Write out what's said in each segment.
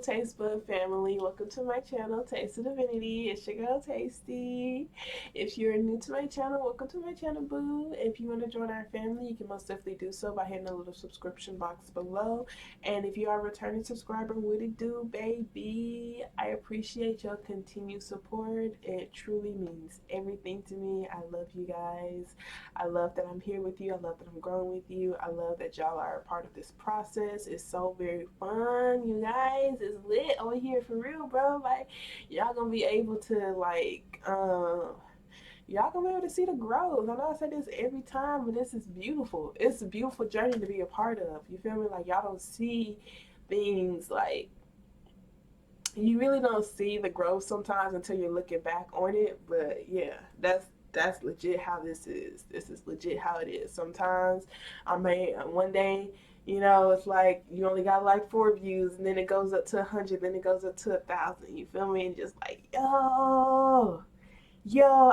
taste bud family. Welcome to my channel, TasteOfDivinity. It's your girl Tastee. If you're new to my channel, welcome to my channel, boo. If you want to join our family, you can most definitely do so by hitting the little subscription box below. And if you are a returning subscriber, what it do, baby? I appreciate your continued support. It truly means everything to me. I love you guys. I love that I'm here with you. I love that I'm growing with you. I love that y'all are a part of this process. It's so very fun, you guys. It's lit over here for real, bro. Like, y'all gonna be able to y'all gonna be able to see the growth. I know I say this every time, but this is beautiful. It's a beautiful journey to be a part of. You feel me? Like, y'all don't see things like, you really don't see the growth sometimes until you're looking back on it. But yeah, that's legit how this is. This is legit how it is. Sometimes I may one day, it's like you only got like 4 views, and then it goes up to 100, then it goes up to 1,000. You feel me? And just like, yo,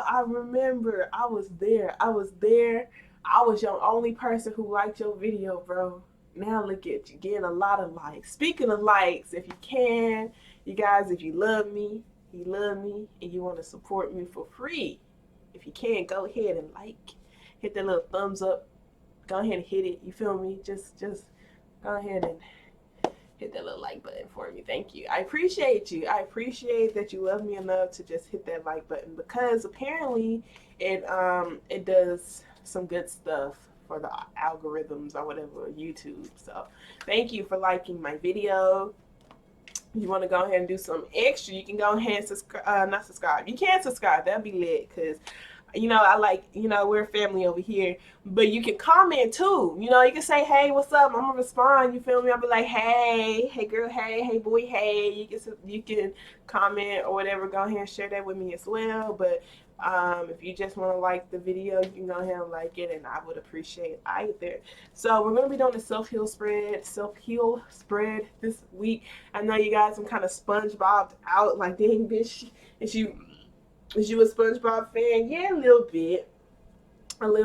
I remember I was there. I was there. I was your only person who liked your video, bro. Now look at you getting a lot of likes. Speaking of likes, if you can, you guys, if you love me, and you want to support me for free, if you can, go ahead and hit that little thumbs up. Go ahead and hit it. You feel me? Just go ahead and hit that little like button for me. Thank you. I appreciate you. I appreciate that you love me enough to just hit that like button, because apparently it does some good stuff for the algorithms or whatever, YouTube. So thank you for liking my video. You want to go ahead and do some extra, you can go ahead and subscribe, not subscribe. You can subscribe. That'd be lit, because I like, we're a family over here. But you can comment too. You can say, hey, what's up? I'm gonna respond. You feel me? I'll be like, hey girl, hey boy, hey. You can comment or whatever. Go ahead and share that with me as well. But if you just want to like the video, you can go ahead and like it, and I would appreciate either. So we're gonna be doing a self-heal spread this week. I know you guys, I'm kind of SpongeBobbed out. Like, dang, bitch, is you a SpongeBob fan? Yeah, a little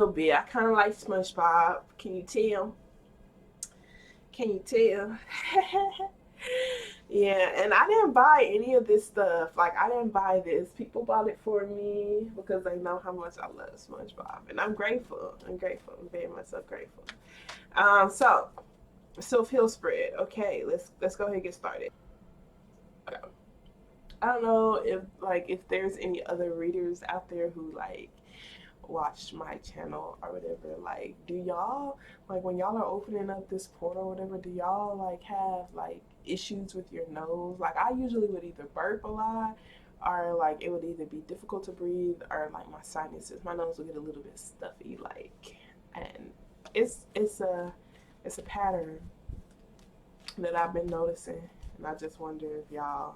bit. I kind of like SpongeBob. Can you tell? Yeah, and I didn't buy any of this stuff. Like, I didn't buy this. People bought it for me because they know how much I love SpongeBob. And I'm grateful. I'm very much so grateful. So, self-heal spread. Okay, let's go ahead and get started. Okay. I don't know if there's any other readers out there who watched my channel or whatever. Like, do y'all, when y'all are opening up this portal or whatever, do y'all have issues with your nose? Like, I usually would either burp a lot, or it would either be difficult to breathe, or my sinuses, my nose would get a little bit stuffy, and it's a pattern that I've been noticing, and I just wonder if y'all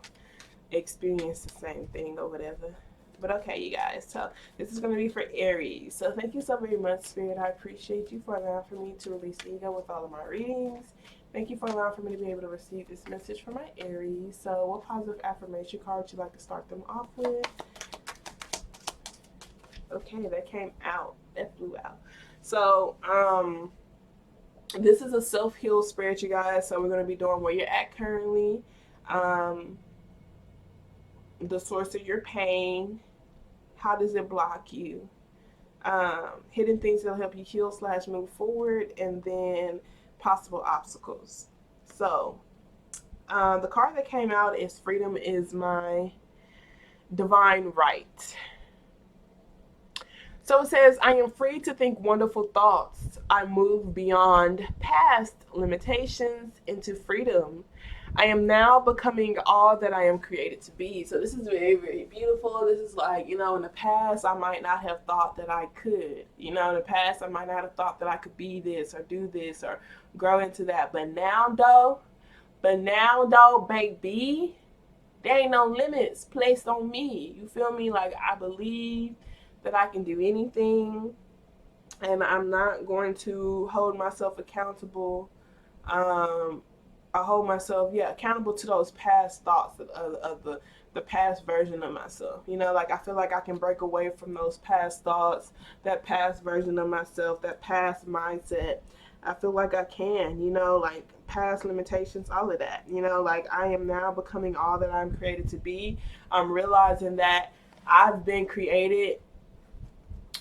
experience the same thing or whatever. But okay, you guys, so this is going to be for Aries. So thank you so very much, Spirit. I appreciate you for allowing for me to release ego with all of my readings. Thank you for allowing for me to be able to receive this message from my Aries. So what positive affirmation card would you like to start them off with? Okay, that came out. That flew out. So this is a self-heal spread, you guys. So we're going to be doing where you're at currently, the source of your pain, how does it block you, hidden things that'll help you heal / move forward, and then possible obstacles. So the card that came out is freedom is my divine right. So it says, I am free to think wonderful thoughts. I move beyond past limitations into freedom. I am now becoming all that I am created to be. So this is very, very beautiful. This is in the past, I might not have thought that I could. In the past, I might not have thought that I could be this or do this or grow into that. But now, though, baby, there ain't no limits placed on me. You feel me? I believe that I can do anything, and I'm not going to hold myself accountable. I hold myself, accountable to those past thoughts of the past version of myself. I feel like I can break away from those past thoughts, that past version of myself, that past mindset. I feel like I can, you know, like past limitations, all of that, you know, like I am now becoming all that I'm created to be. I'm realizing that I've been created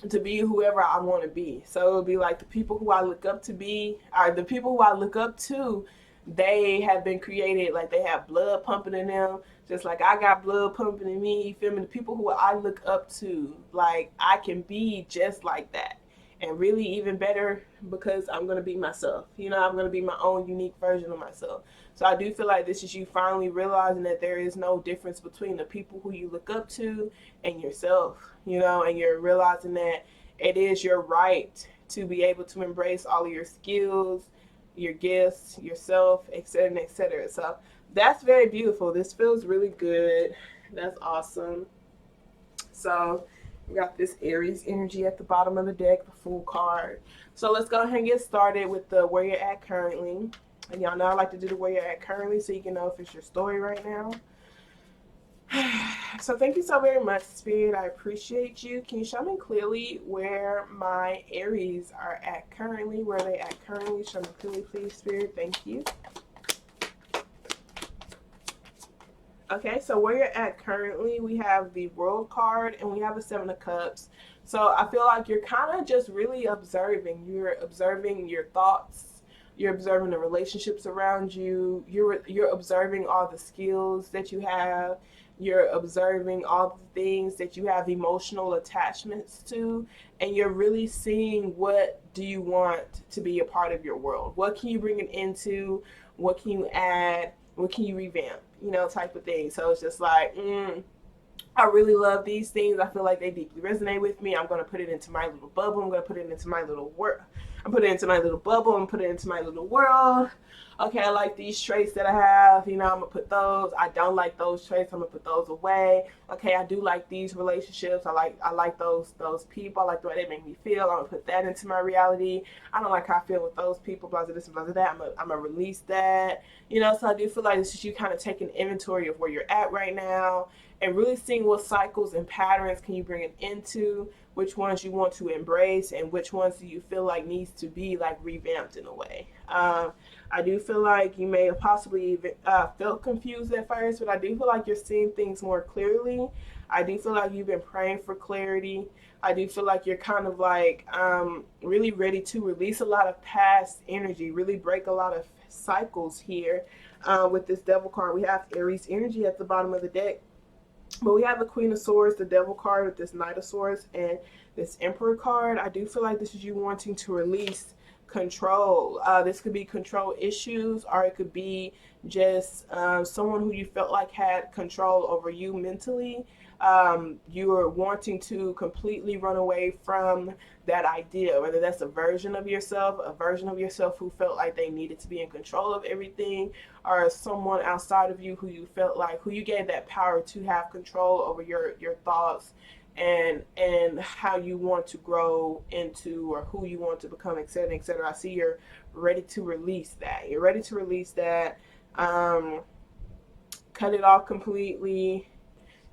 to be whoever I want to be. So it'll be like the people who I look up to be, or the people who I look up to, they have been created, like they have blood pumping in them, just like I got blood pumping in me. You feel me? The people who I look up to, like I can be just like that. And really even better because I'm going to be myself. You know, I'm going to be my own unique version of myself. So I do feel like this is you finally realizing that there is no difference between the people who you look up to and yourself, you know, and you're realizing that it is your right to be able to embrace all of your skills, your gifts, yourself, etc., etc. So that's very beautiful. This feels really good. That's awesome. So we got this Aries energy at the bottom of the deck, the Fool card. So let's go ahead and get started with the where you're at currently. And y'all know I like to do the where you're at currently so you can know if it's your story right now. So thank you so very much, Spirit. I appreciate you. Can you show me clearly where my Aries are at currently? Where are they at currently? Show me clearly, please, Spirit. Thank you. Okay, so where you're at currently, we have the World card and we have the Seven of Cups. So I feel like you're kind of just really observing. You're observing your thoughts. You're observing the relationships around you. You're observing all the skills that you have. You're observing all the things that you have emotional attachments to, and you're really seeing what do you want to be a part of your world. What can you bring it into? What can you add? What can you revamp? You know, type of thing. So it's just like, I really love these things. I feel like they deeply resonate with me. I'm going to put it into my little bubble. I'm going to put it into my little world. I'm put it into my little bubble and put it into my little world. Okay, I like these traits that I have. You know, I'm going to put those. I don't like those traits. I'm going to put those away. Okay, I do like these relationships. I like those people. I like the way they make me feel. I'm going to put that into my reality. I don't like how I feel with those people, blah, blah, this, blah, blah, that. I'm going to release that. You know, so I do feel like this is you kind of taking inventory of where you're at right now and really seeing what cycles and patterns can you bring it into, which ones you want to embrace, and which ones do you feel like needs to be like revamped in a way. I do feel like you may have possibly even felt confused at first, but I do feel like you're seeing things more clearly. I do feel like you've been praying for clarity. I do feel like you're kind of like really ready to release a lot of past energy, really break a lot of cycles here. With this Devil card, we have Aries energy at the bottom of the deck. But we have the Queen of Swords, the Devil card with this Knight of Swords, and this Emperor card. I do feel like this is you wanting to release control. This could be control issues, or it could be just someone who you felt like had control over you mentally. You are wanting to completely run away from that idea, whether that's a version of yourself who felt like they needed to be in control of everything, or someone outside of you who you felt like, who you gave that power to have control over your thoughts and how you want to grow into, or who you want to become, etc., etc. I see you're ready to release that. You're ready to release that. Cut it off completely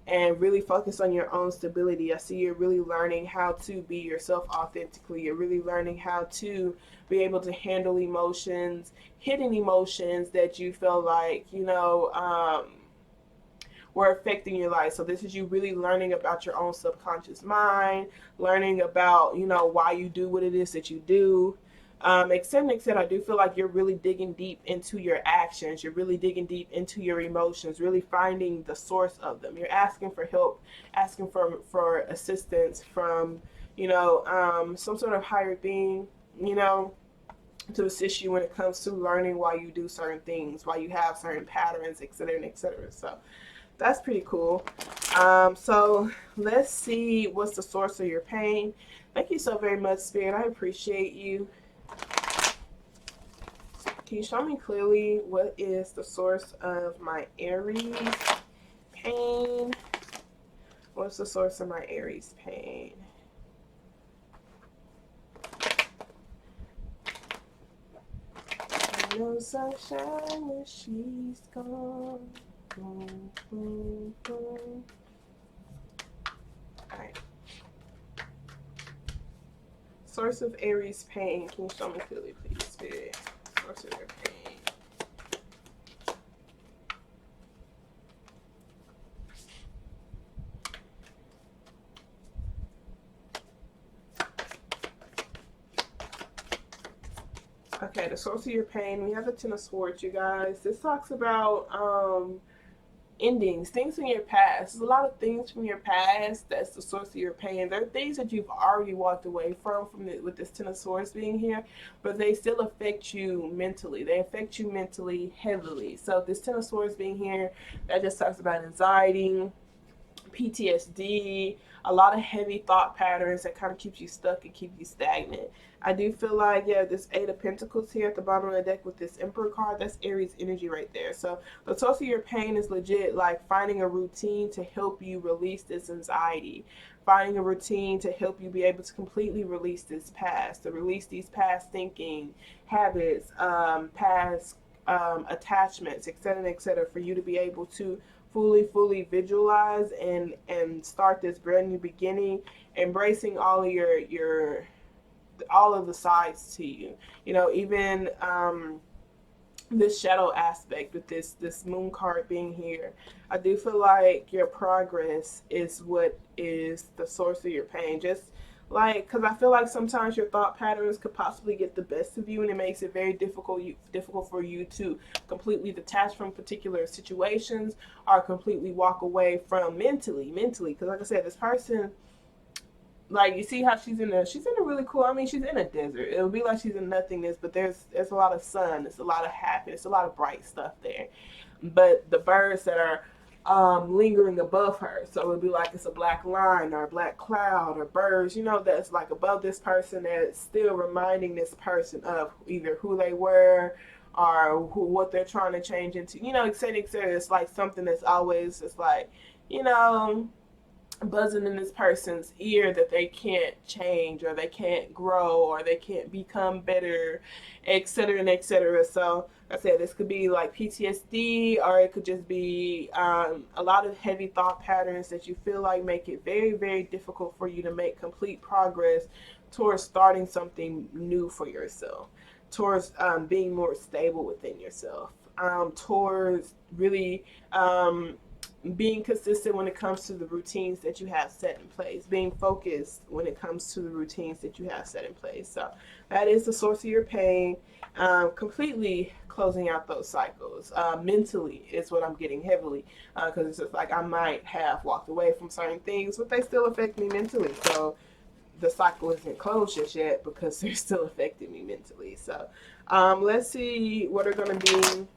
and really focus on your own stability. I see you're really learning how to be yourself authentically. You're really learning how to be able to handle emotions, hidden emotions that you feel like, you know, were affecting your life. So this is you really learning about your own subconscious mind, learning about, you know, why you do what it is that you do. Etc. I do feel like you're really digging deep into your actions. You're really digging deep into your emotions, really finding the source of them. You're asking for help, asking for assistance from, you know, some sort of higher being, you know, to assist you when it comes to learning why you do certain things, why you have certain patterns, etc., etc. So that's pretty cool. So let's see what's the source of your pain. Thank you so very much, Spirit. I appreciate you. Can you show me clearly what is the source of my Aries pain? What's the source of my Aries pain? No sunshine when she's gone. Boom, boom, boom. All right. Source of Aries pain. Can you show me clearly, please, Spirit? source of your pain. Okay, the source of your pain. We have the Ten of Swords, you guys. This talks about endings, things from your past. There's a lot of things from your past that's the source of your pain. There are things that you've already walked away from with this Ten of Swords being here, but they still affect you mentally. They affect you mentally heavily. So this Ten of Swords being here, that just talks about anxiety, PTSD, a lot of heavy thought patterns that kind of keeps you stuck and keep you stagnant. I do feel like, yeah, this Eight of Pentacles here at the bottom of the deck with this Emperor card, that's Aries energy right there. So the source of your pain is legit like finding a routine to help you release this anxiety, finding a routine to help you be able to completely release this past, to release these past thinking habits, past attachments, etc., for you to be able to fully visualize and start this brand new beginning, embracing all of the sides to you. You know, even this shadow aspect with this moon card being here, I do feel like your progress is what is the source of your pain. Just like, because I feel like sometimes your thought patterns could possibly get the best of you, and it makes it very difficult for you to completely detach from particular situations or completely walk away from mentally. Because like I said, this person, like, you see how she's in a really cool, I mean, she's in a desert. It would be like she's in nothingness, but there's a lot of sun, there's a lot of happiness, a lot of bright stuff there. But the birds that are lingering above her, so it would be like it's a black line or a black cloud or birds, you know, that's like above this person, that's still reminding this person of either who they were or what they're trying to change into, you know, etc., etc. It's like something that's always just like, you know, buzzing in this person's ear that they can't change or they can't grow or they can't become better, etc., and etc. So I said this could be like PTSD, or it could just be a lot of heavy thought patterns that you feel like make it very difficult for you to make complete progress towards starting something new for yourself, towards being more stable within yourself, towards really being consistent when it comes to the routines that you have set in place, being focused when it comes to the routines that you have set in place. So that is the source of your pain. Completely closing out those cycles. Mentally is what I'm getting heavily, because it's just like I might have walked away from certain things, but they still affect me mentally. So the cycle isn't closed just yet because they're still affecting me mentally. So let's see what are going to be,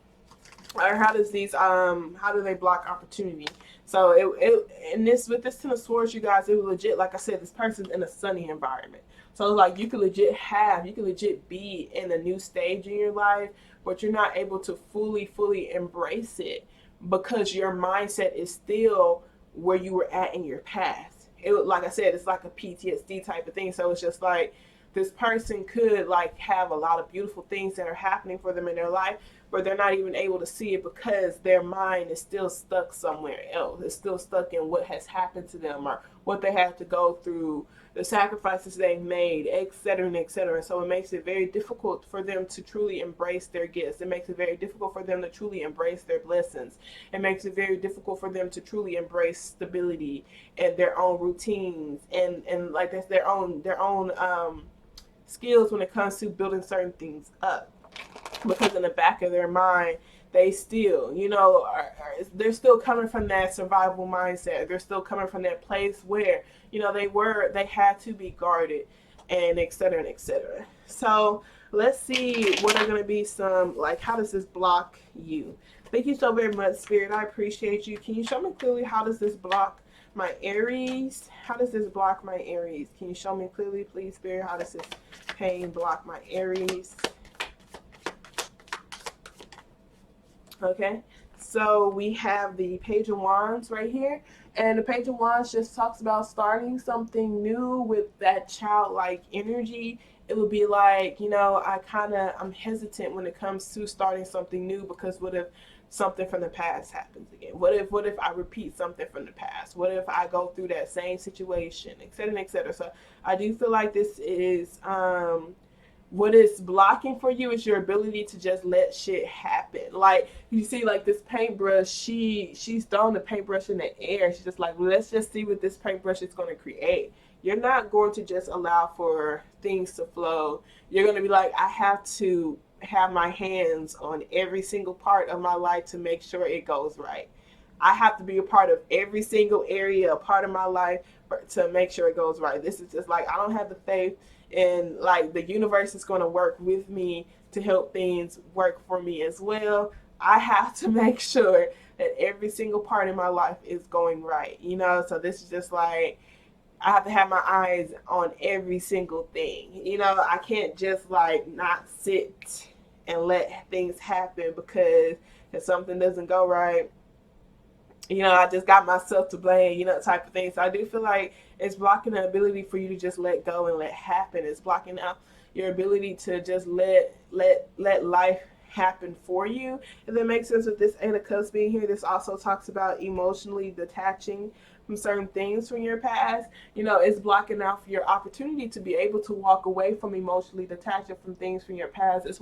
or how does these how do they block opportunity. So with this Ten of Swords, you guys, it was legit, like I said, this person's in a sunny environment. So like you could legit be in a new stage in your life, but you're not able to fully embrace it because your mindset is still where you were at in your past. Like I said, it's like a PTSD type of thing. So it's just like this person could like have a lot of beautiful things that are happening for them in their life, but they're not even able to see it because their mind is still stuck somewhere else. It's still stuck in what has happened to them or what they had to go through, the sacrifices they've made, etc., and etc. So it makes it very difficult for them to truly embrace their gifts. It makes it very difficult for them to truly embrace their blessings. It makes it very difficult for them to truly embrace stability and their own routines and like that's their own skills when it comes to building certain things up, because in the back of their mind they still, you know, they're still coming from that survival mindset. They're still coming from that place where, you know, they had to be guarded and etc., and etc. So let's see what are going to be some, like, how does this block you? Thank you so very much, Spirit. I appreciate you. Can you show me clearly how does this block my Aries? How does this block my Aries? Can you show me clearly, please, Spirit? How does this pain block my Aries? Okay, so we have the Page of Wands right here, and the Page of Wands just talks about starting something new with that childlike energy. It would be like, you know, I'm hesitant when it comes to starting something new, because what if something from the past happens again? What if I repeat something from the past? What if I go through that same situation, etc., etc.? So I do feel like this is what is blocking for you is your ability to just let shit happen. Like you see, like this paintbrush, she's throwing the paintbrush in the air. She's just like, let's just see what this paintbrush is going to create. You're not going to just allow for things to flow. You're going to be like, I have to have my hands on every single part of my life to make sure it goes right. I have to be a part of every single area, a part of my life to make sure it goes right. This is just like, I don't have the faith and like the universe is going to work with me to help things work for me as well. I have to make sure that every single part in my life is going right, you know? So this is just like, I have to have my eyes on every single thing. You know, I can't just like not sit and let things happen because if something doesn't go right, you know, I just got myself to blame, you know, type of thing. So I do feel like it's blocking the ability for you to just let go and let happen. It's blocking out your ability to just let life happen for you. And that makes sense with this Eight of Cups being here. This also talks about emotionally detaching from certain things from your past. You know, it's blocking out your opportunity to be able to walk away from emotionally detaching from things from your past. It's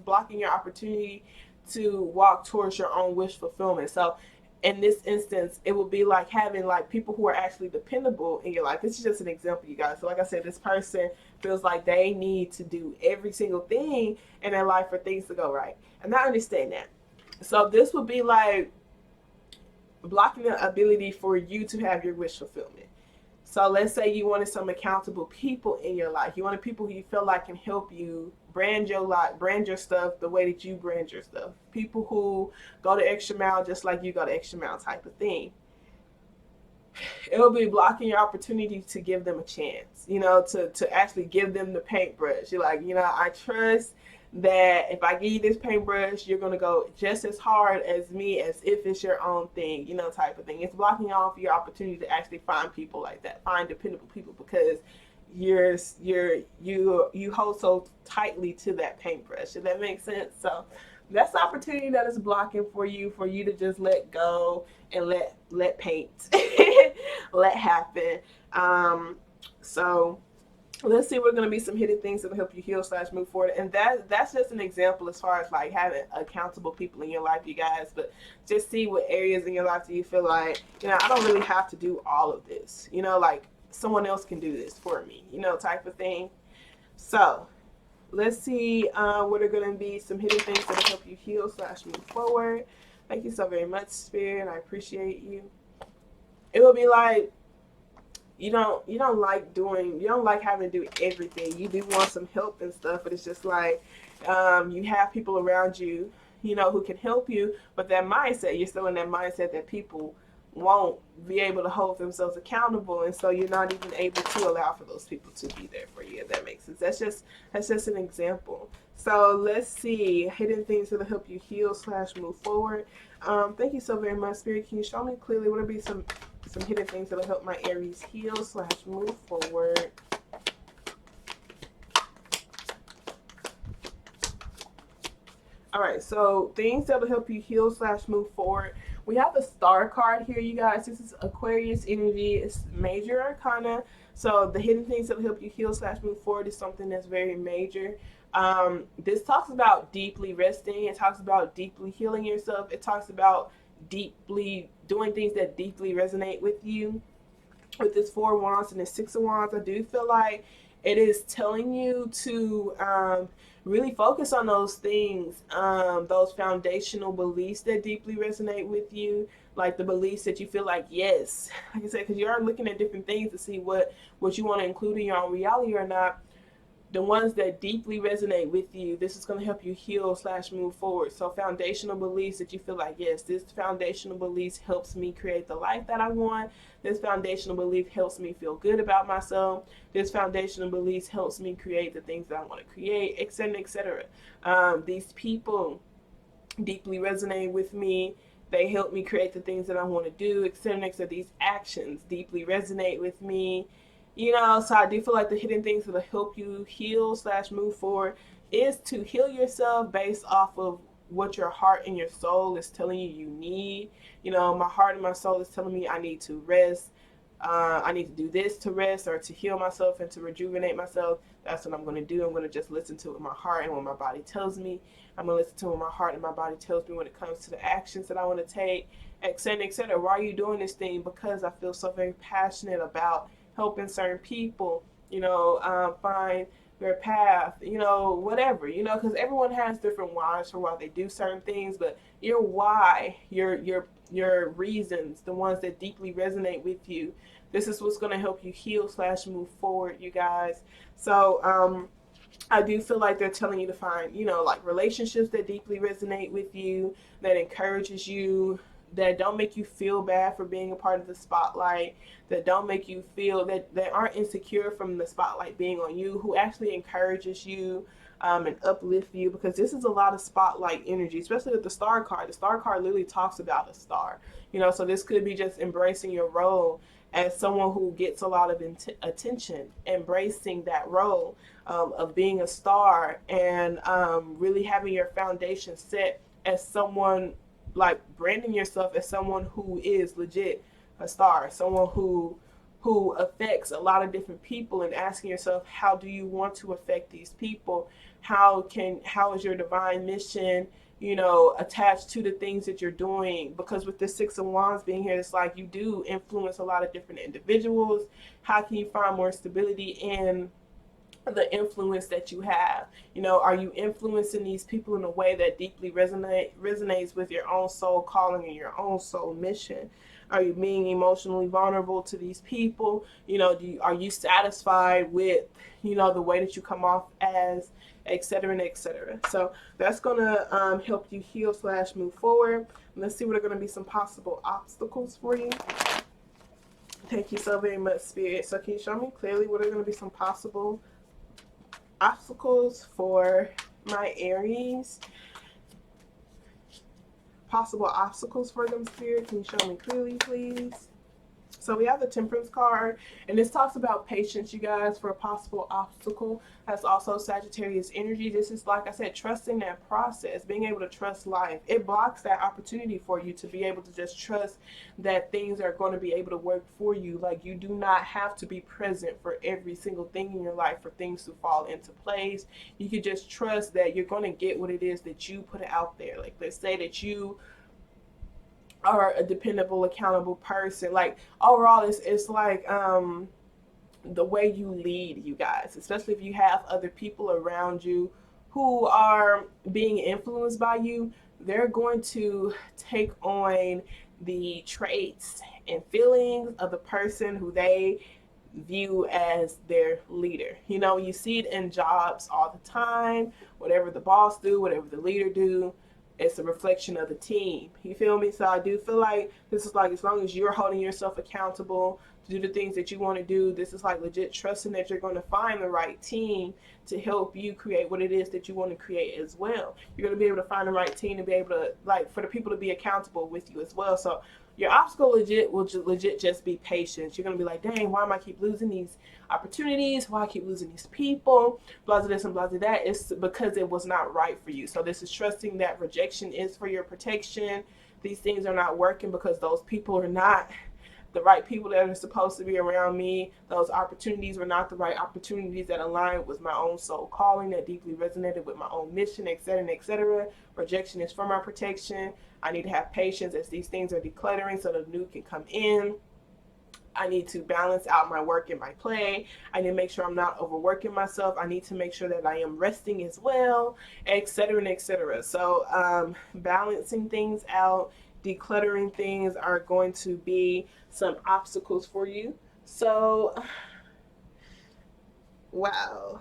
blocking your opportunity to walk towards your own wish fulfillment. So in this instance, it will be like having like people who are actually dependable in your life. This is just an example, you guys. So like I said, this person feels like they need to do every single thing in their life for things to go right. And I understand that. So this would be like blocking the ability for you to have your wish fulfillment. So let's say you wanted some accountable people in your life. You wanted people who you feel like can help you brand your life, brand your stuff the way that you brand your stuff. People who go the extra mile just like you go the extra mile type of thing. It will be blocking your opportunity to give them a chance, you know, to actually give them the paintbrush. You're like, you know, I trust that if I give you this paintbrush, you're going to go just as hard as me as if it's your own thing, you know, type of thing. It's blocking off your opportunity to actually find people like that, find dependable people, because you hold so tightly to that paintbrush. Does that make sense? So that's the opportunity that is blocking for you to just let go and let paint let happen. So let's see, we're going to be some hidden things that will help you heal / move forward. And that's just an example as far as like having accountable people in your life, you guys. But just see what areas in your life do you feel like, you know, I don't really have to do all of this, you know, like someone else can do this for me, you know, type of thing. So let's see what are going to be some hidden things that will help you heal / move forward. Thank you so very much, Spirit. I appreciate you. It will be like, you don't like having to do everything. You do want some help and stuff, but it's just like you have people around you, you know, who can help you, but that mindset, you're still in that mindset that people won't be able to hold themselves accountable, and so you're not even able to allow for those people to be there for you, if that makes sense. That's just an example. So let's see, hidden things that will help you heal / move forward. Thank you so very much, Spirit. Can you show me clearly what would be some hidden things that will help my Aries heal / move forward? All right, so things that will help you heal / move forward. We have the Star card here, you guys. This is Aquarius energy. It's major arcana. So the hidden things that will help you heal / move forward is something that's very major. This talks about deeply resting. It talks about deeply healing yourself. It talks about deeply doing things that deeply resonate with you. With this 4 of Wands and this 6 of Wands, I do feel like it is telling you to really focus on those things, those foundational beliefs that deeply resonate with you, like the beliefs that you feel like, yes, like I said, because you are looking at different things to see what you want to include in your own reality or not. The ones that deeply resonate with you, this is going to help you heal / move forward. So foundational beliefs that you feel like, yes, this foundational beliefs helps me create the life that I want. This foundational belief helps me feel good about myself. This foundational beliefs helps me create the things that I want to create, etc., etc. These people deeply resonate with me. They help me create the things that I want to do, etc., etc. These actions deeply resonate with me. You know, so I do feel like the hidden things that will help you heal / move forward is to heal yourself based off of what your heart and your soul is telling you need. You know, my heart and my soul is telling me I need to rest. I need to do this to rest or to heal myself and to rejuvenate myself, that's what I'm going to do. I'm going to just listen to what my heart and what my body tells me. I'm going to listen to what my heart and my body tells me when it comes to the actions that I want to take, etc., etc. Why are you doing this thing? Because I feel so very passionate about helping certain people, find their path, whatever, because everyone has different whys for why they do certain things, but your why, your reasons, the ones that deeply resonate with you, this is what's going to help you heal / move forward, you guys. So I do feel like they're telling you to find, like relationships that deeply resonate with you, that encourages you, that don't make you feel bad for being a part of the spotlight, that don't make you feel that aren't insecure from the spotlight being on you, who actually encourages you and uplift you, because this is a lot of spotlight energy, especially with the star card. The star card literally talks about a star, so this could be just embracing your role as someone who gets a lot of attention, embracing that role of being a star, and really having your foundation set as someone, like branding yourself as someone who is legit a star, someone who affects a lot of different people, and asking yourself, how do you want to affect these people? How is your divine mission, attached to the things that you're doing? Because with the Six of Wands being here, it's like you do influence a lot of different individuals. How can you find more stability in the influence that you have? Are you influencing these people in a way that deeply resonates with your own soul calling and your own soul mission? Are you being emotionally vulnerable to these people? Are you satisfied with, the way that you come off as, etc., and etc.? So that's gonna help you heal / move forward. Let's see what are going to be some possible obstacles for you. Thank you so very much, Spirit. So can you show me clearly what are going to be some possible obstacles for my Aries? Possible obstacles for them, Spirit. Can you show me clearly, please? So we have the Temperance card, and this talks about patience, you guys, for a possible obstacle. That's also Sagittarius energy. This is, like I said, trusting that process, being able to trust life. It blocks that opportunity for you to be able to just trust that things are going to be able to work for you. Like, you do not have to be present for every single thing in your life for things to fall into place. You can just trust that you're going to get what it is that you put out there. Like, let's say that you are a dependable, accountable person. Like, overall, it's like the way you lead, you guys, especially if you have other people around you who are being influenced by you. They're going to take on the traits and feelings of the person who they view as their leader. You see it in jobs all the time. Whatever the boss do, whatever the leader do, it's a reflection of the team. You feel me? So I do feel like this is like, as long as you're holding yourself accountable to do the things that you want to do, this is like legit trusting that you're going to find the right team to help you create what it is that you want to create as well. You're going to be able to find the right team to be able to, like, for the people to be accountable with you as well. So your obstacle will legit just be patience. You're going to be like, dang, why am I keep losing these opportunities? Why I keep losing these people? Blah, blah, this and blah, blah, that. It's because it was not right for you. So this is trusting that rejection is for your protection. These things are not working because those people are not the right people that are supposed to be around me. Those opportunities were not the right opportunities that aligned with my own soul calling, that deeply resonated with my own mission, etc., etc. Rejection is for my protection. I need to have patience as these things are decluttering so the new can come in. I need to balance out my work and my play. I need to make sure I'm not overworking myself. I need to make sure that I am resting as well, etc., and etc. So balancing things out, decluttering things are going to be some obstacles for you. So, wow.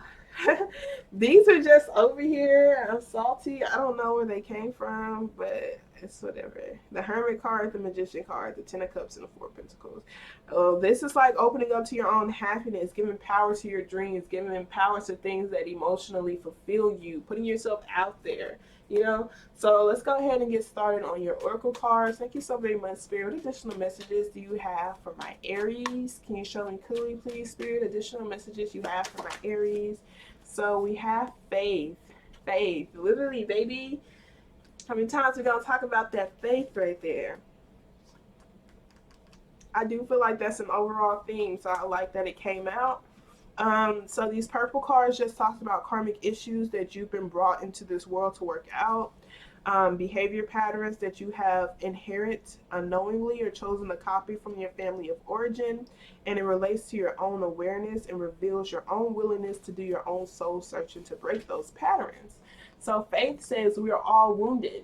These are just over here. I'm salty. I don't know where they came from, but it's whatever. The Hermit card, the Magician card, the Ten of Cups, and the Four of Pentacles. This is like opening up to your own happiness, giving power to your dreams, giving power to things that emotionally fulfill you, putting yourself out there. So let's go ahead and get started on your oracle cards. Thank you so very much, Spirit. What additional messages do you have for my Aries? Can you show me clearly, please, Spirit? Additional messages you have for my Aries. So we have faith. Literally, baby. How many times are we going to talk about that faith right there? I do feel like that's an overall theme, so I like that it came out. So these purple cards just talks about karmic issues that you've been brought into this world to work out, behavior patterns that you have inherent unknowingly or chosen to copy from your family of origin, and it relates to your own awareness and reveals your own willingness to do your own soul searching to break those patterns. So Faith says we are all wounded.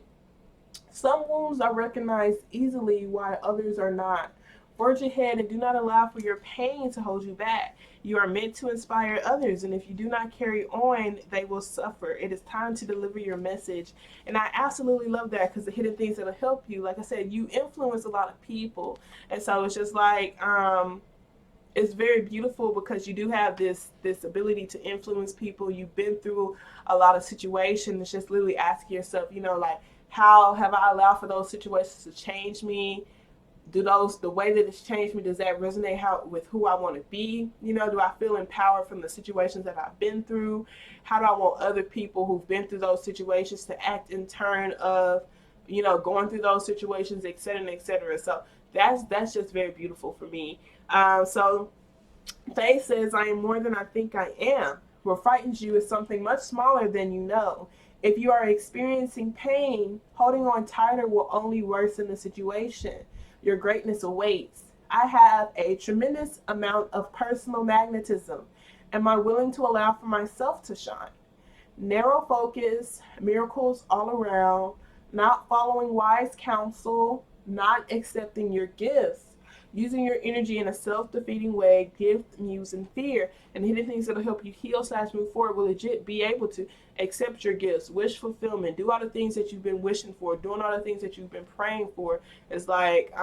Some wounds are recognized easily while others are not. Forge ahead and do not allow for your pain to hold you back. You are meant to inspire others, and if you do not carry on, they will suffer. It is time to deliver your message. And I absolutely love that, because the hidden things that'll help you, like I said, you influence a lot of people. And so it's just like, it's very beautiful because you do have this ability to influence people. You've been through a lot of situations. It's just literally asking yourself, like, how have I allowed for those situations to change me? Do the way that it's changed me, does that resonate with who I want to be? Do I feel empowered from the situations that I've been through? How do I want other people who've been through those situations to act in turn of, going through those situations, et cetera, et cetera. So that's just very beautiful for me. So Faye says, I am more than I think I am. What frightens you is something much smaller than you know. If you are experiencing pain, holding on tighter will only worsen the situation. Your greatness awaits. I have a tremendous amount of personal magnetism. Am I willing to allow for myself to shine? Narrow focus, miracles all around, not following wise counsel, not accepting your gifts, using your energy in a self-defeating way, gift, muse, and fear, and hidden things that'll help you heal / move forward will legit be able to accept your gifts, wish fulfillment, do all the things that you've been wishing for, doing all the things that you've been praying for. It's like,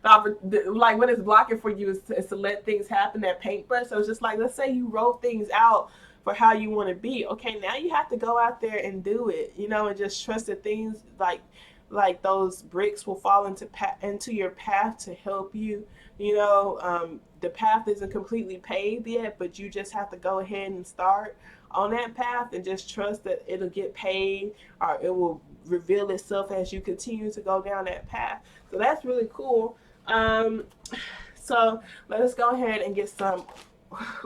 like what is blocking for you is to let things happen, that paintbrush. So it's just like, let's say you wrote things out for how you want to be. Okay, now you have to go out there and do it, and just trust that things like those bricks will fall into your path to help you. The path isn't completely paved yet, but you just have to go ahead and start on that path and just trust that it'll get paved, or it will reveal itself as you continue to go down that path. So that's really cool. So let us go ahead and get some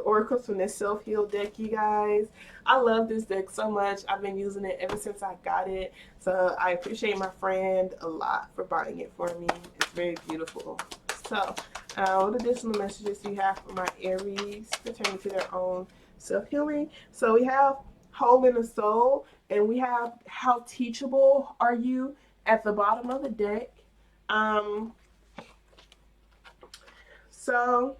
oracles from this self-heal deck, you guys. I love this deck so much. I've been using it ever since I got it. So I appreciate my friend a lot for buying it for me. It's very beautiful. So what additional messages do you have for my Aries pertaining to their own self-healing? So we have Whole in the Soul, and we have How Teachable Are You at the bottom of the deck. So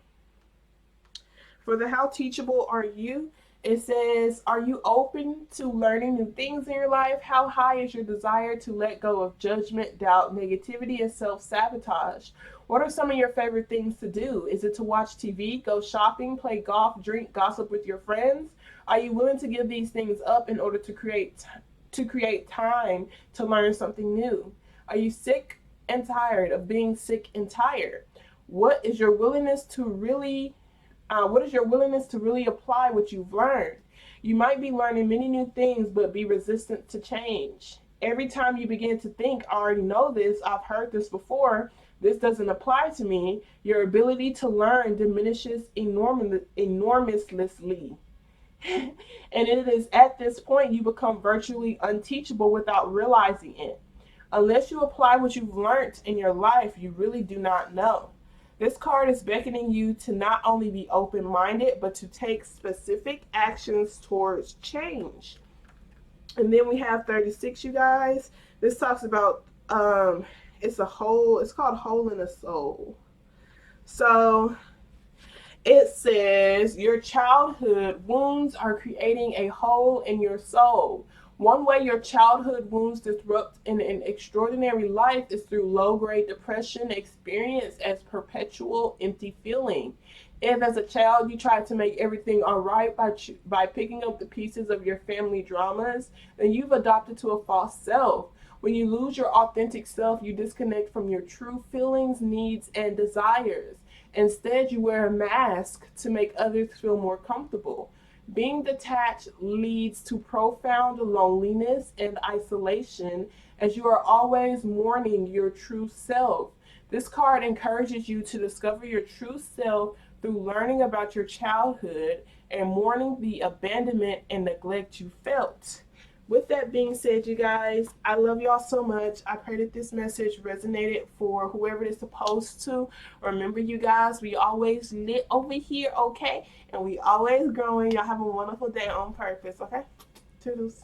for the How Teachable Are You, it says, are you open to learning new things in your life? How high is your desire to let go of judgment, doubt, negativity, and self-sabotage? What are some of your favorite things to do? Is it to watch TV, go shopping, play golf, drink, gossip with your friends? Are you willing to give these things up in order to create time to learn something new? Are you sick and tired of being sick and tired? What is your willingness to really apply what you've learned? You might be learning many new things, but be resistant to change. Every time you begin to think, I already know this, I've heard this before, this doesn't apply to me, your ability to learn diminishes enormously. And it is at this point you become virtually unteachable without realizing it. Unless you apply what you've learned in your life, you really do not know. This card is beckoning you to not only be open-minded, but to take specific actions towards change. And then we have 36, you guys. This talks about, it's called Hole in the Soul. So it says, your childhood wounds are creating a hole in your soul. One way your childhood wounds disrupt an extraordinary life is through low-grade depression experienced as perpetual empty feeling. If as a child you tried to make everything all right by picking up the pieces of your family dramas, then you've adopted to a false self. When you lose your authentic self, you disconnect from your true feelings, needs, and desires. Instead, you wear a mask to make others feel more comfortable. Being detached leads to profound loneliness and isolation, as you are always mourning your true self. This card encourages you to discover your true self through learning about your childhood and mourning the abandonment and neglect you felt. With that being said, you guys, I love y'all so much. I pray that this message resonated for whoever it's supposed to. Remember, you guys, we always lit over here, okay? And we always growing. Y'all have a wonderful day on purpose, okay? Toodles.